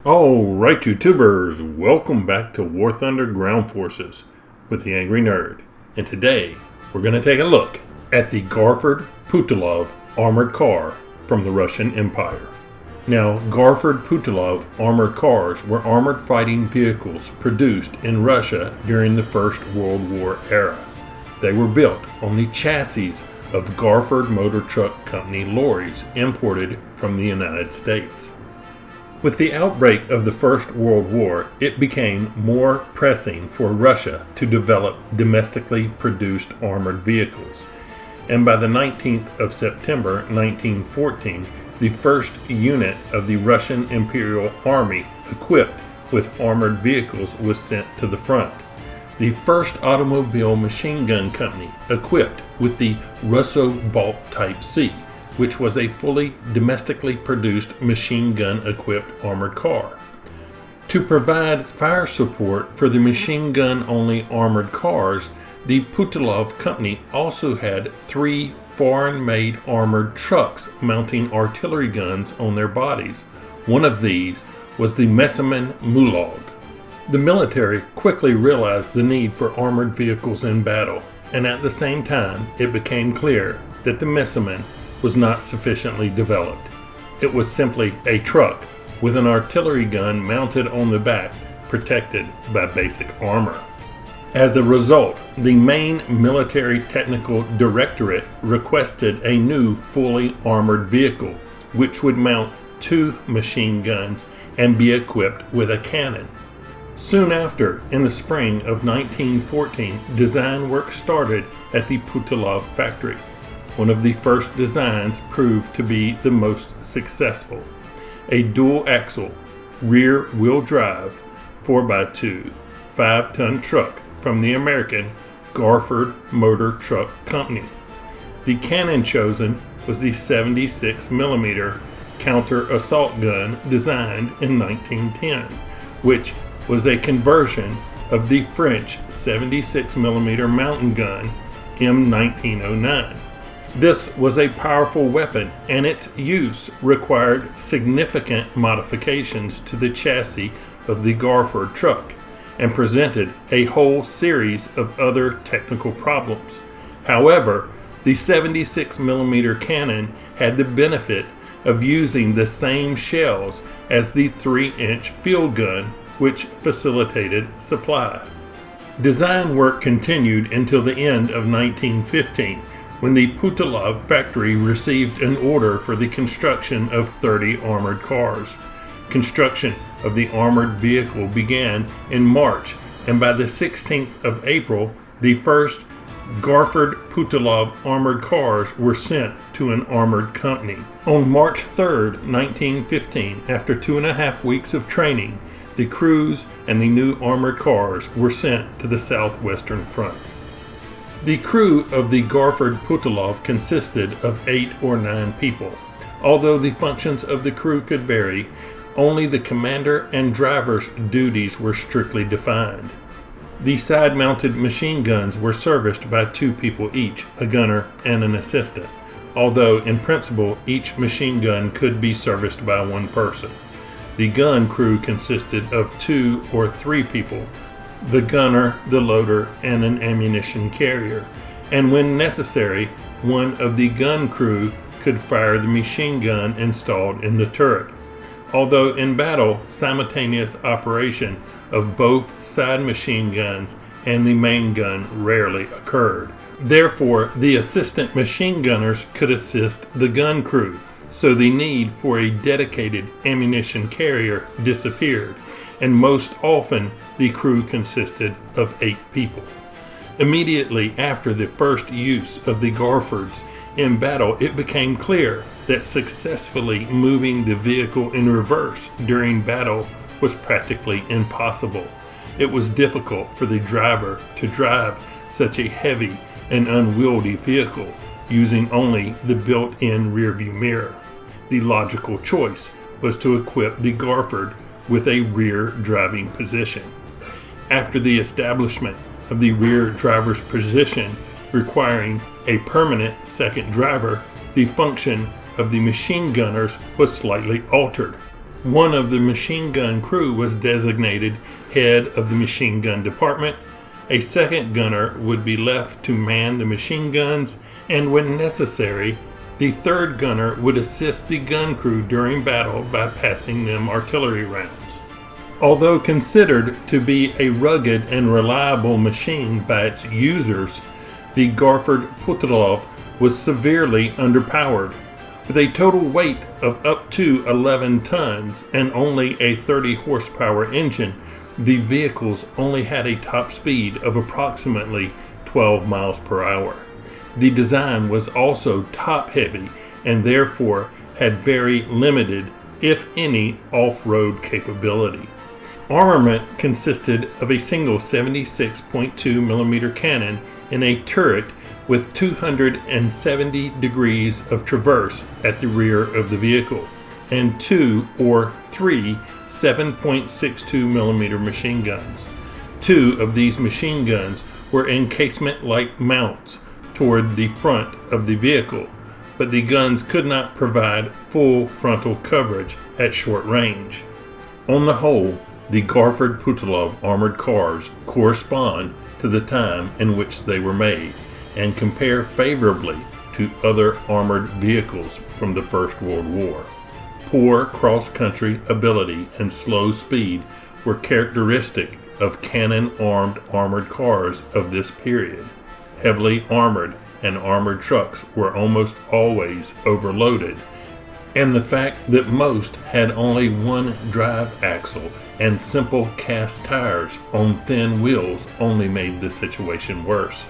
Alright, YouTubers, welcome back to War Thunder Ground Forces with the Angry Nerd. And today, we're going to take a look at the Garford Putilov armored car from the Russian Empire. Now, Garford Putilov armored cars were armored fighting vehicles produced in Russia during the First World War era. They were built on the chassis of Garford Motor Truck Company lorries imported from the United States. With the outbreak of the First World War, it became more pressing for Russia to develop domestically produced armored vehicles. And by the 19th of September 1914, the first unit of the Russian Imperial Army equipped with armored vehicles was sent to the front. The first automobile machine gun company equipped with the Russo-Balt Type C, which was a fully domestically produced machine gun equipped armored car. To provide fire support for the machine gun only armored cars, the Putilov company also had 3 foreign-made armored trucks mounting artillery guns on their bodies. One of these was the Messerschmitt Mulog. The military quickly realized the need for armored vehicles in battle, and at the same time it became clear that the Messerschmitt was not sufficiently developed. It was simply a truck with an artillery gun mounted on the back, protected by basic armor. As a result, the main military technical directorate requested a new fully armored vehicle, which would mount 2 machine guns and be equipped with a cannon. Soon after, in the spring of 1914, design work started at the Putilov factory. One of the first designs proved to be the most successful: a dual-axle, rear-wheel drive, 4x2, 5-ton truck from the American Garford Motor Truck Company. The cannon chosen was the 76mm counter-assault gun designed in 1910, which was a conversion of the French 76mm mountain gun M1909. This was a powerful weapon, and its use required significant modifications to the chassis of the Garford truck and presented a whole series of other technical problems. However, the 76mm cannon had the benefit of using the same shells as the 3-inch field gun, which facilitated supply. Design work continued until the end of 1915, when the Putilov factory received an order for the construction of 30 armored cars. Construction of the armored vehicle began in March, and by the 16th of April, the first Garford Putilov armored cars were sent to an armored company. On March 3, 1915, after 2.5 weeks of training, the crews and the new armored cars were sent to the southwestern front. The crew of the Garford Putilov consisted of 8 or 9 people. Although the functions of the crew could vary, only the commander and driver's duties were strictly defined. The side-mounted machine guns were serviced by 2 people each, a gunner and an assistant, although in principle each machine gun could be serviced by 1 person. The gun crew consisted of 2 or 3 people: the gunner, the loader, and an ammunition carrier, and when necessary, one of the gun crew could fire the machine gun installed in the turret. Although in battle, simultaneous operation of both side machine guns and the main gun rarely occurred. Therefore, the assistant machine gunners could assist the gun crew, so the need for a dedicated ammunition carrier disappeared, and most often the crew consisted of 8 people. Immediately after the first use of the Garfords in battle, it became clear that successfully moving the vehicle in reverse during battle was practically impossible. It was difficult for the driver to drive such a heavy and unwieldy vehicle using only the built-in rearview mirror. The logical choice was to equip the Garford with a rear driving position. After the establishment of the rear driver's position requiring a permanent second driver, the function of the machine gunners was slightly altered. One of the machine gun crew was designated head of the machine gun department. A second gunner would be left to man the machine guns, and when necessary, the third gunner would assist the gun crew during battle by passing them artillery rounds. Although considered to be a rugged and reliable machine by its users, the Garford Putilov was severely underpowered. With a total weight of up to 11 tons and only a 30 horsepower engine, the vehicles only had a top speed of approximately 12 miles per hour. The design was also top-heavy and therefore had very limited, if any, off-road capability. Armament consisted of a single 76.2 millimeter cannon in a turret with 270 degrees of traverse at the rear of the vehicle, and 2 or 3 7.62 millimeter machine guns. 2 of these machine guns were encasement-like mounts toward the front of the vehicle, but the guns could not provide full frontal coverage at short range. On the whole, the Garford Putilov armored cars correspond to the time in which they were made and compare favorably to other armored vehicles from the First World War. Poor cross-country ability and slow speed were characteristic of cannon-armed armored cars of this period. Heavily armored and armored trucks were almost always overloaded, and the fact that most had only one drive axle and simple cast tires on thin wheels only made the situation worse.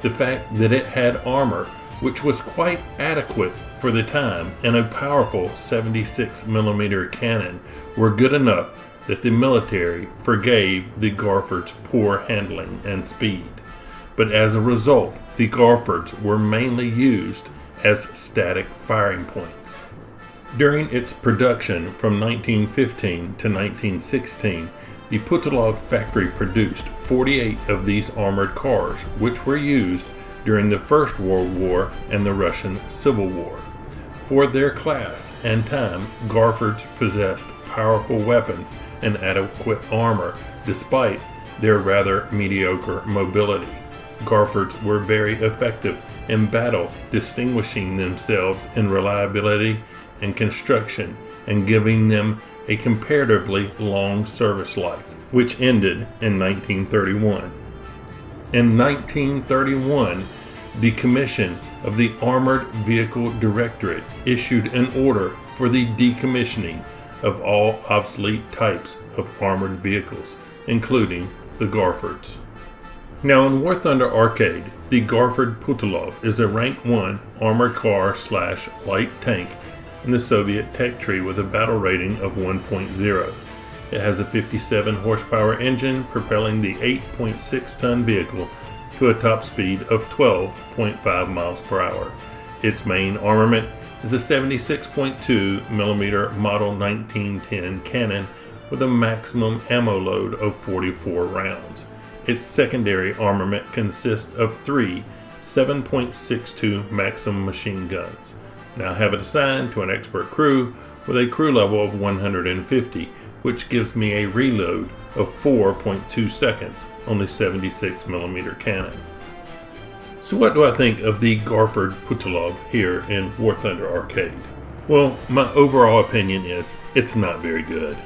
The fact that it had armor, which was quite adequate for the time, and a powerful 76 millimeter cannon were good enough that the military forgave the Garfords' poor handling and speed. But as a result, the Garfords were mainly used as static firing points. During its production from 1915 to 1916, the Putilov factory produced 48 of these armored cars, which were used during the First World War and the Russian Civil War. For their class and time, Garfords possessed powerful weapons and adequate armor, despite their rather mediocre mobility. Garfords were very effective in battle, distinguishing themselves in reliability and construction, and giving them a comparatively long service life, which ended in 1931. In 1931, the Commission of the Armored Vehicle Directorate issued an order for the decommissioning of all obsolete types of armored vehicles, including the Garfords. Now in War Thunder Arcade, the Garford Putilov is a Rank 1 armored car / light tank in the Soviet tech tree with a battle rating of 1.0. It has a 57 horsepower engine propelling the 8.6 ton vehicle to a top speed of 12.5 miles per hour. Its main armament is a 76.2 millimeter Model 1910 cannon with a maximum ammo load of 44 rounds. Its secondary armament consists of 3 7.62 Maxim machine guns. Now have it assigned to an expert crew with a crew level of 150, which gives me a reload of 4.2 seconds on the 76 millimeter cannon. So what do I think of the Garford Putilov here in War Thunder Arcade? Well, my overall opinion is it's not very good.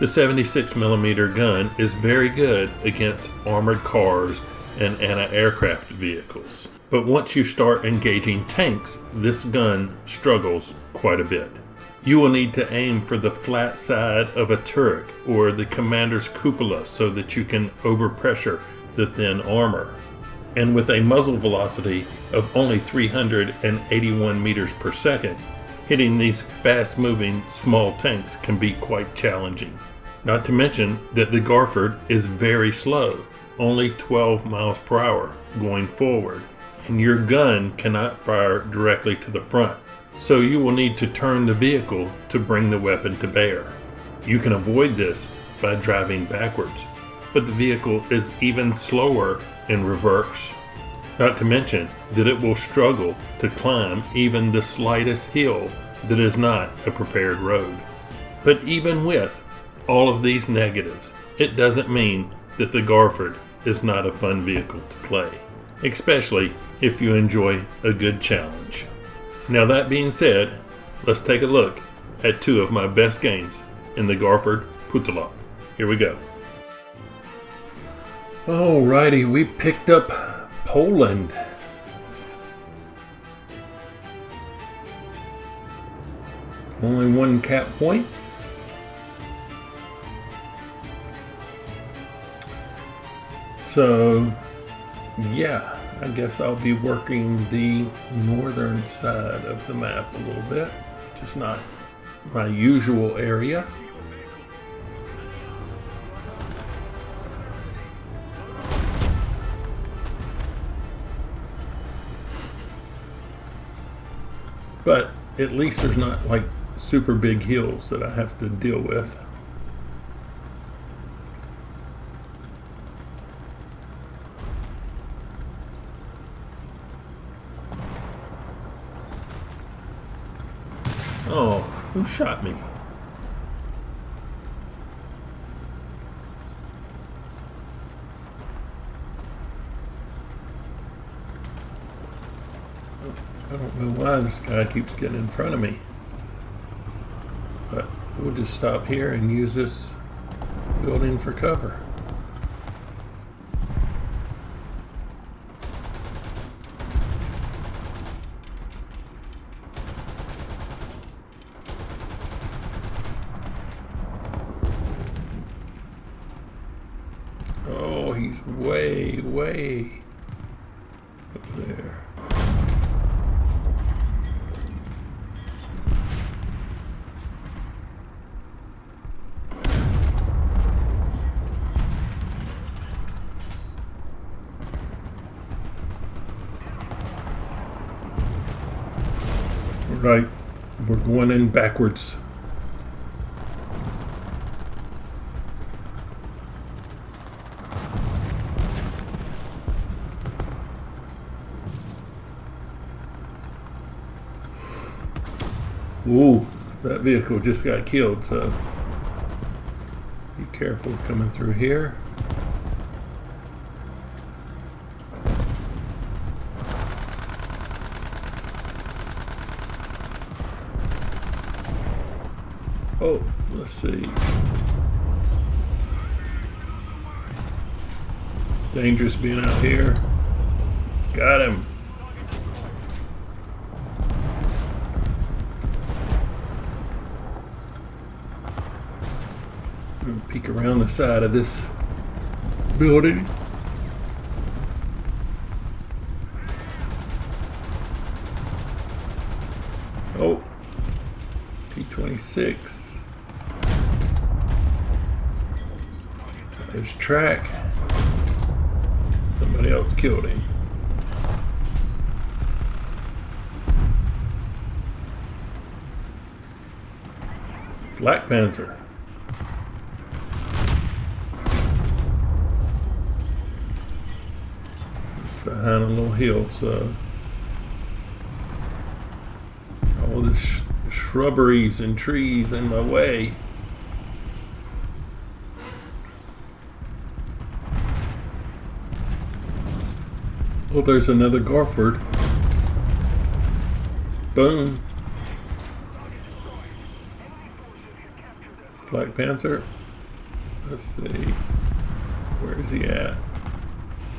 The 76 millimeter gun is very good against armored cars and anti-aircraft vehicles. But once you start engaging tanks, this gun struggles quite a bit. You will need to aim for the flat side of a turret or the commander's cupola so that you can overpressure the thin armor. And with a muzzle velocity of only 381 meters per second, hitting these fast-moving small tanks can be quite challenging. Not to mention that the Garford is very slow, only 12 miles per hour going forward, and your gun cannot fire directly to the front, so you will need to turn the vehicle to bring the weapon to bear. You can avoid this by driving backwards, but the vehicle is even slower in reverse. Not to mention that it will struggle to climb even the slightest hill that is not a prepared road. But even with all of these negatives, it doesn't mean that the Garford is not a fun vehicle to play, especially if you enjoy a good challenge. Now that being said, let's take a look at two of my best games in the Garford Putilov. Here we go. Alrighty, we picked up Poland. Only one cap point. So, yeah, I guess I'll be working the northern side of the map a little bit, which is not my usual area. But at least there's not like super big hills that I have to deal with. Oh, who shot me? I don't know why this guy keeps getting in front of me. But we'll just stop here and use this building for cover. Oh, he's way over there. Right, we're going in backwards. Ooh, that vehicle just got killed, so be careful coming through here. Oh, let's see. It's dangerous being out here. Got him. I'm gonna peek around the side of this building. Oh, T-26. His track. Somebody else killed him. Flak Panzer. Behind a little hill, so all this shrubberies and trees in my way. Oh, there's another Garford. Boom. Flak Panzer. Let's see. Where is he at?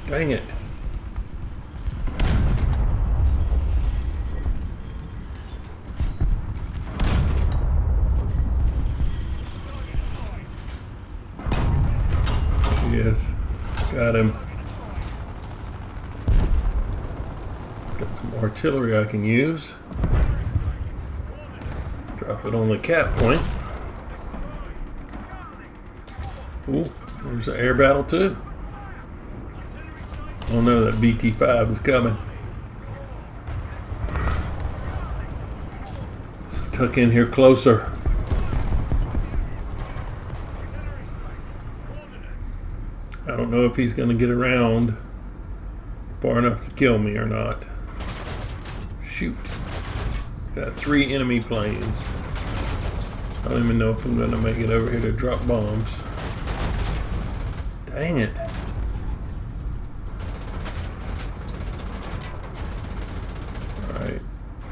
Dang it. Yes. Got him. Got some artillery I can use. Drop it on the cap point. Ooh, there's an air battle too. Oh no, that BT-5 is coming. Let's tuck in here closer. I don't know if he's going to get around far enough to kill me or not. Shoot. Got 3 enemy planes. I don't even know if I'm going to make it over here to drop bombs. Dang it. Alright.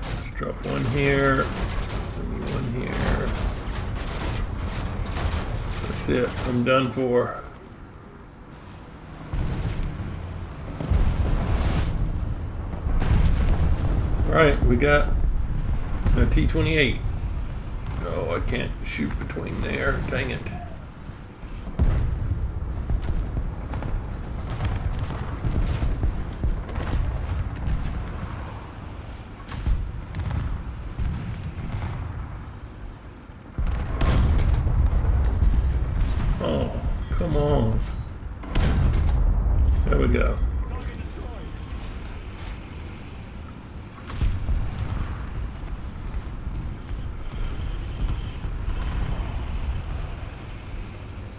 Let's drop one here. Maybe one here. That's it. I'm done for. Alright, we got a T-28. Oh, I can't shoot between there. Dang it. Oh, come on. There we go.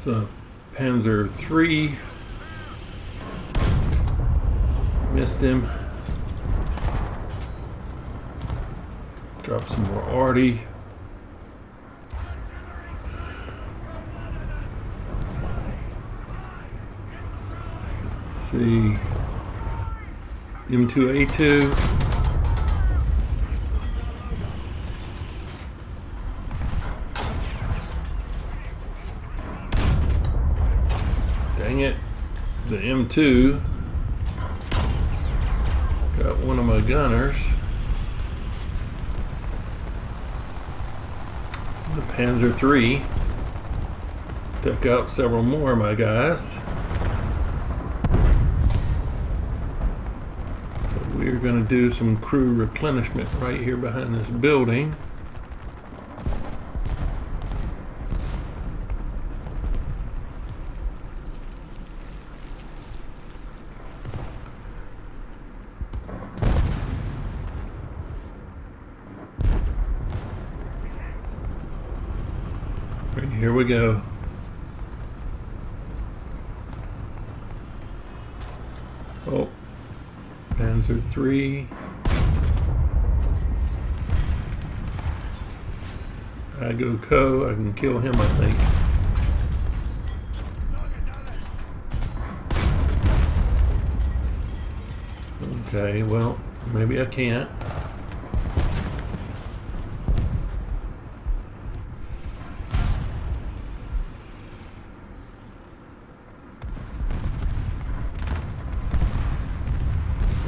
So, Panzer III. Missed him. Drop some more arty. Let's see. M2A2. Dang it. The M2 got one of my gunners. The Panzer III took out several more of my guys. So we're going to do some crew replenishment right here behind this building. And here we go. Oh, Panzer III. I go Co. I can kill him, I think. Okay, well, maybe I can't.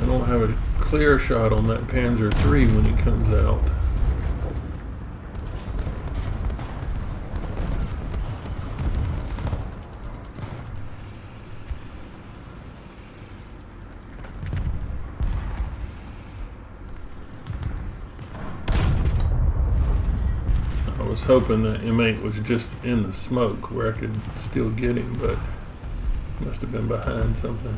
I don't have a clear shot on that Panzer III when he comes out. I was hoping that M8 was just in the smoke where I could still get him, but must have been behind something.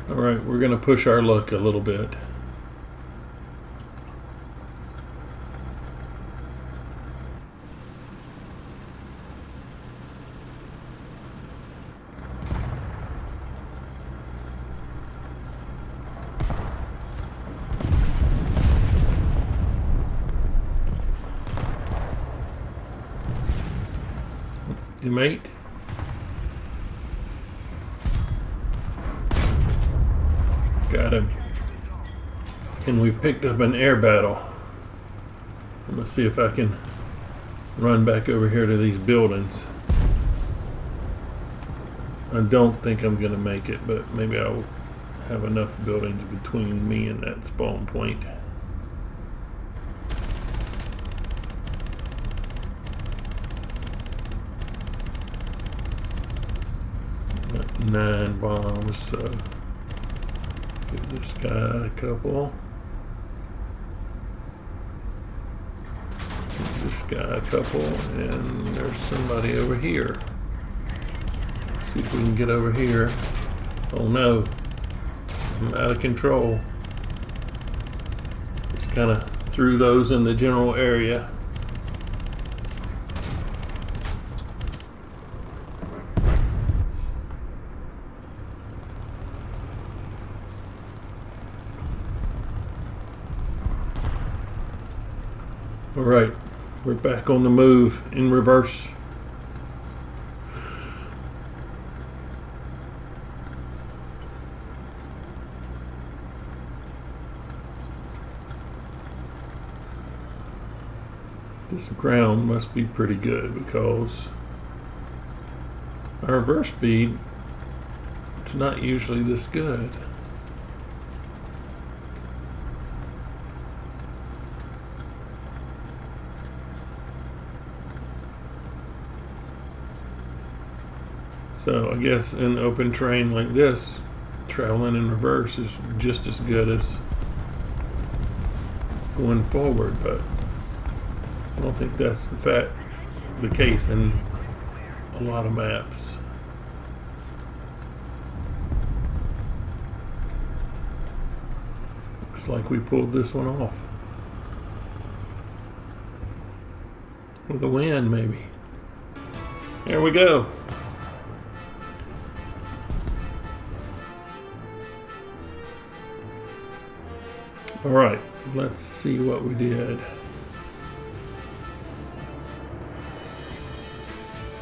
Alright, we're going to push our luck a little bit. M8. Got him. And we picked up an air battle. I'm gonna see if I can run back over here to these buildings. I don't think I'm gonna make it, but maybe I'll have enough buildings between me and that spawn point. Got 9 bombs, so give this guy a couple. Give this guy a couple, and there's somebody over here. Let's see if we can get over here. Oh no, I'm out of control. Just kind of threw those in the general area. Alright, we're back on the move in reverse. This ground must be pretty good because our reverse speed is not usually this good. So I guess in open terrain like this, traveling in reverse is just as good as going forward, but I don't think that's the case in a lot of maps. Looks like we pulled this one off. With a wind, maybe. There we go. Alright, let's see what we did.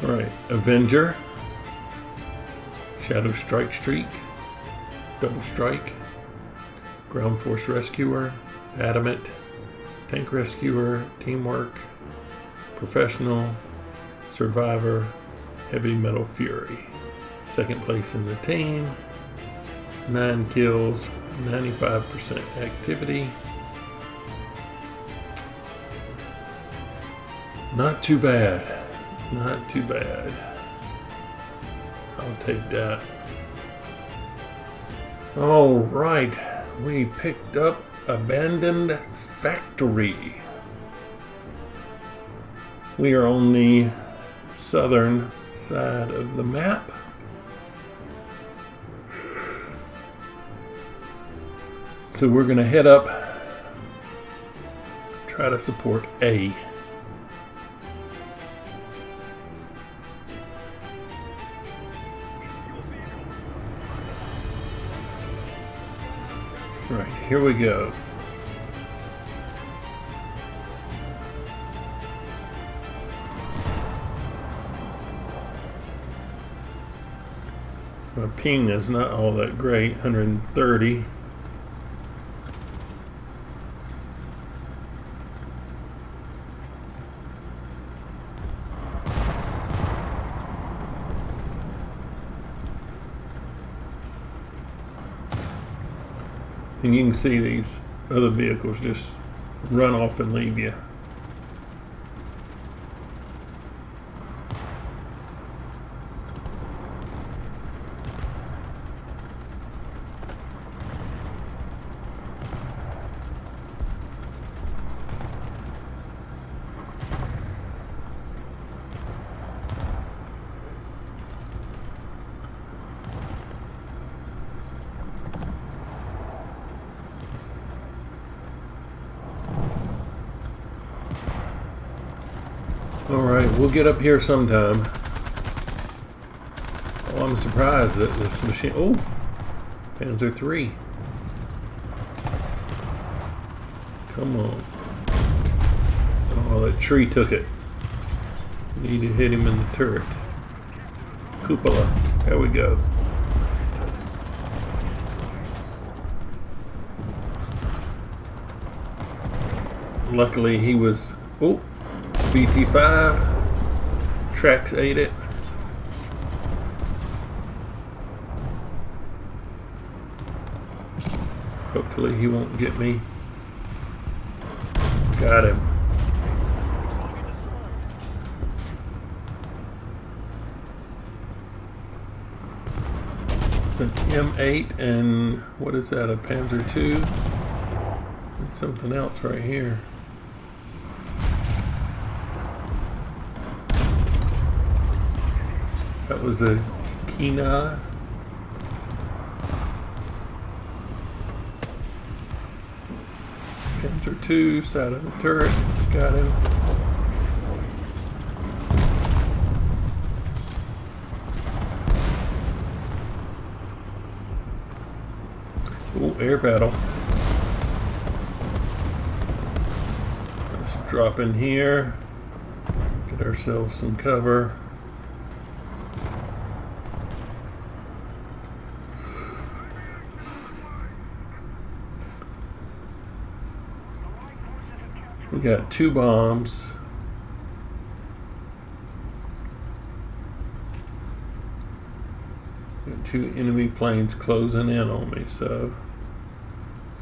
Alright, Avenger, Shadow Strike Streak, Double Strike, Ground Force Rescuer, Adamant, Tank Rescuer, Teamwork, Professional, Survivor, Heavy Metal Fury. Second place in the team, 9 kills, 95% activity. Not too bad. Not too bad. I'll take that. All right. We picked up Abandoned Factory. We are on the southern side of the map. So we're going to head up, try to support A. Right, here we go. My ping is not all that great, 130. And you can see these other vehicles just run off and leave you. Alright, we'll get up here sometime. Oh, I'm surprised that this machine... Oh! Panzer III. Come on. Oh, that tree took it. Need to hit him in the turret. Cupola. There we go. Luckily he was... Oh! BT5. Tracks ate it. Hopefully he won't get me. Got him. It's an M8 and what is that, a Panzer II? And something else right here. That was a Kina. Panzer II, side of the turret. Got him. Ooh, air battle. Let's drop in here, get ourselves some cover. We got 2 bombs. Got 2 enemy planes closing in on me, so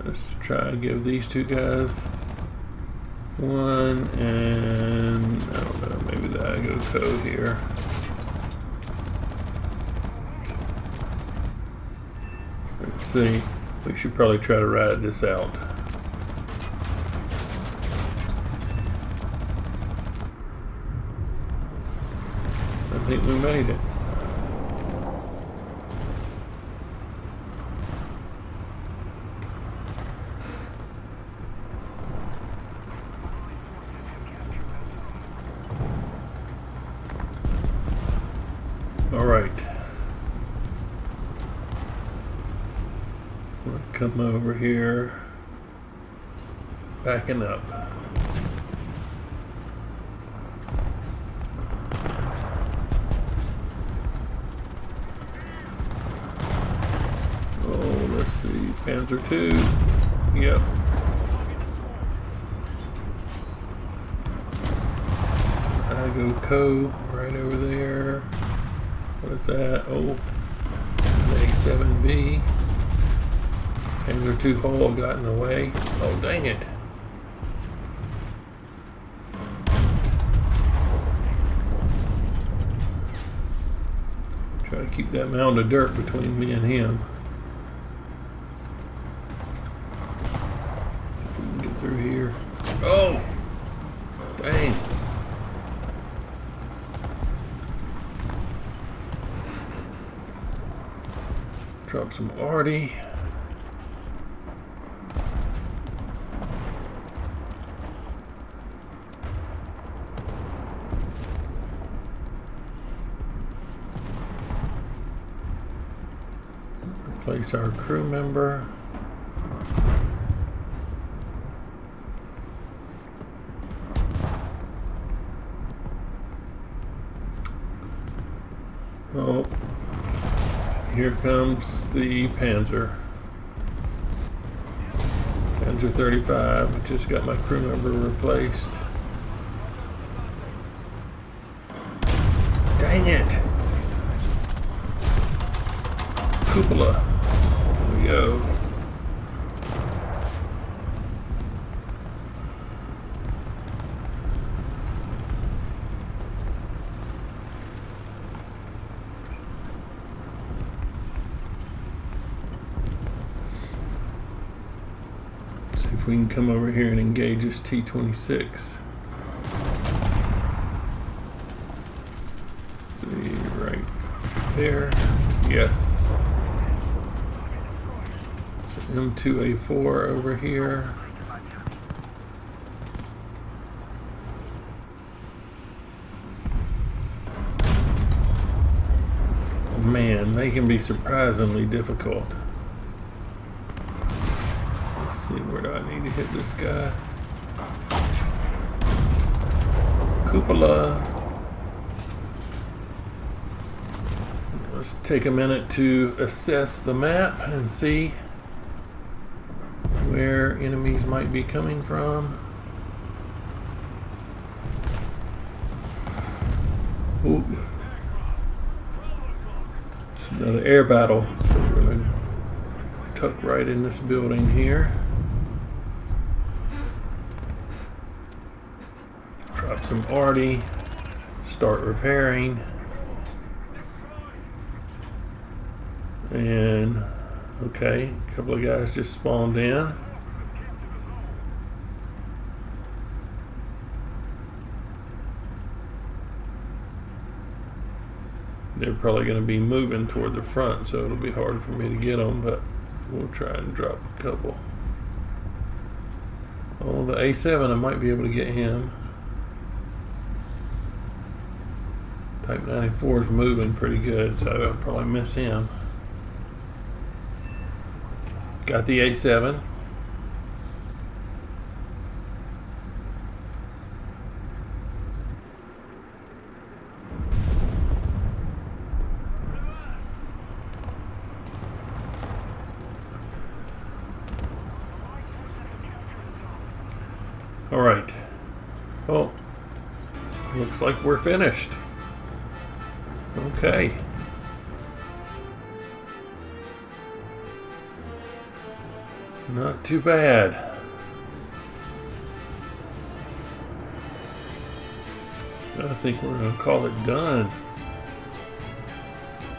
let's try and give these 2 guys one, and I don't know, maybe the Igo here. Let's see. We should probably try to ride this out. I think we made it. All right. I'm gonna come over here, backing up. Let's see, Panzer II. Yep. Igo right over there. What is that? Oh, A7B. Panzer II hull got in the way. Oh, dang it. Try to keep that mound of dirt between me and him. Through here. Oh! Dang. Drop some arty. Replace our crew member. Oh, here comes the Panzer. Panzer 35. I just got my crew member replaced. Dang it! Cupola. There we go. If we can come over here and engage this T-26. See, right there. Yes. So M2A4 over here. Oh man, they can be surprisingly difficult. Where do I need to hit this guy? Cupola. Let's take a minute to assess the map and see where enemies might be coming from. Ooh. It's another air battle, so we're going to tuck right in this building here. Drop some arty, start repairing, and okay, a couple of guys just spawned in. They're probably going to be moving toward the front, so it'll be hard for me to get them, but we'll try and drop a couple. Oh, the A7, I might be able to get him. Type 94 is moving pretty good, so I'll probably miss him. Got the A7. All right. Well, looks like we're finished. Okay. Not too bad. I think we're going to call it done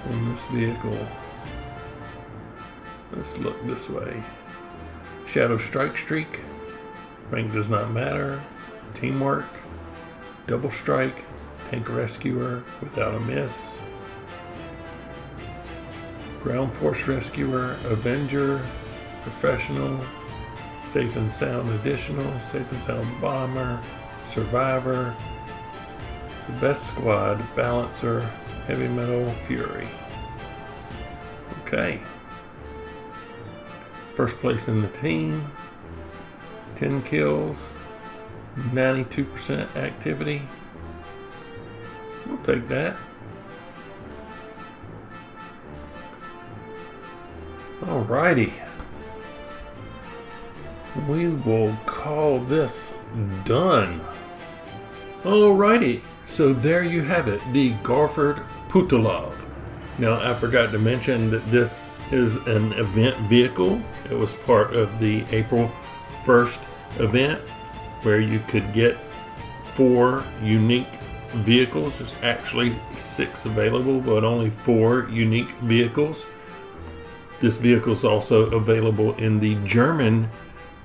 on this vehicle. Let's look this way. Shadow Strike Streak. Rank does not matter. Teamwork. Double Strike. Tank Rescuer without a miss. Ground Force Rescuer. Avenger. Professional. Safe and Sound Additional. Safe and Sound Bomber. Survivor. The Best Squad. Balancer. Heavy Metal Fury. Okay. First place in the team. 10 kills. 92% activity. We'll take that. Alrighty. We will call this done. Alrighty. So there you have it. The Garford Putilov. Now I forgot to mention that this is an event vehicle. It was part of the April 1st event where you could get 4 unique vehicles. There's actually 6 available, but only 4 unique vehicles. This vehicle is also available in the German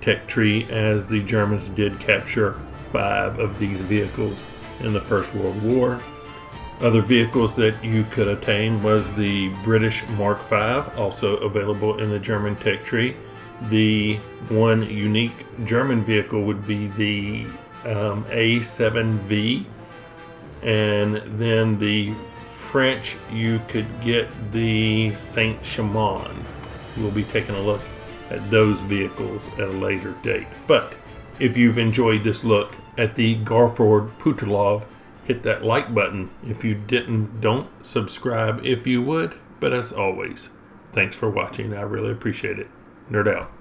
tech tree, as the Germans did capture 5 of these vehicles in the First World War. Other vehicles that you could attain was the British Mark V, also available in the German tech tree. The one unique German vehicle would be the A7V, and then the French, you could get the Saint-Chamond. We'll be taking a look at those vehicles at a later date. But if you've enjoyed this look at the Garford Putilov, hit that like button. If you didn't, don't. Subscribe if you would. But as always, thanks for watching. I really appreciate it. Nerd out.